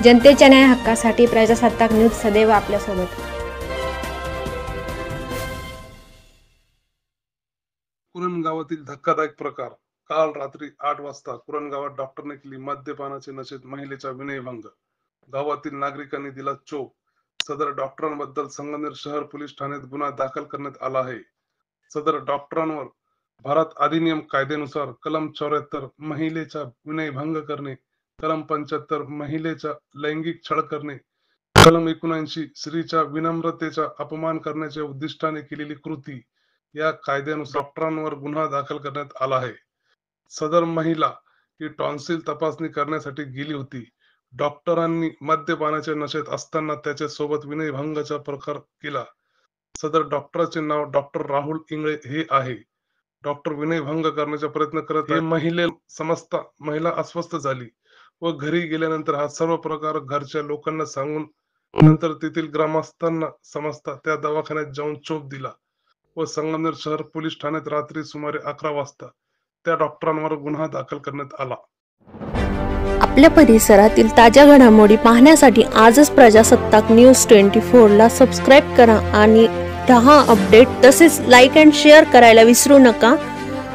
जनतेच्या न्याय हक्कासाठी प्रजासत्ताक न्यूज सदैव आपल्यासोबत। कुरण गावातील धक्कादायक प्रकार। काल रात्री 8 वाजता कुरण गावात डॉक्टरने केली मद्यपानाचे नशेत महिलेचा विनयभंग। गावातील नागरिकांनी दिला चोप। सदर डॉक्टरांबद्दल संगमनेर शहर पोलीस ठाण्यात गुन्हा दाखल करण्यात आला आहे। सदर डॉक्टरांवर भारत अधिनियम कायद्यानुसार कलम 74 महिलेचा विनयभंग करणे, कलम 75 महिलेचा लैंगिक छळ करणे, कलम 79 स्त्रीच्या विनम्रतेचा अपमान करण्याच्या उद्दिष्टाने केलेली कृती या कायद्यानुसार डॉक्टरांवर गुन्हा दाखल करण्यात आला आहे। सदर महिला ही टॉन्सिल तपासणी करण्यासाठी गेली होती। डॉक्टरांनी मद्यपानाच्या नशेत असताना त्याच्या सोबत विनयभंगाचा प्रकार केला। सदर डॉक्टरचे नाव डॉक्टर राहुल इंगळे हे आहे। डॉक्टर विनयभंग करण्याचा प्रयत्न करत आहे। महिलेला समजता महिला अस्वस्थ झाली व घरी गेल्यानंतर हा सर्व प्रकार घरच्या लोकांना सांगून नंतर तेथील ग्रामस्थांना समजता त्या दवाखान्यात जाऊन चोप दिला व संगमनेर शहर पोलीस ठाण्यात रात्री सुमारे 11 वाजता त्या डॉक्टरांवर गुन्हा दाखल करण्यात आला। आपल्या परिसरातील ताज्या घडामोडी पाहण्यासाठी आजच प्रजासत्ताक न्यूज 24 ला सबस्क्राइब करा आणि रहा अपडेट। तसेच लाईक अँड शेअर करायला विसरू नका।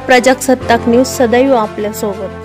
प्रजासत्ताक न्यूज सदैव आपल्या सोबत।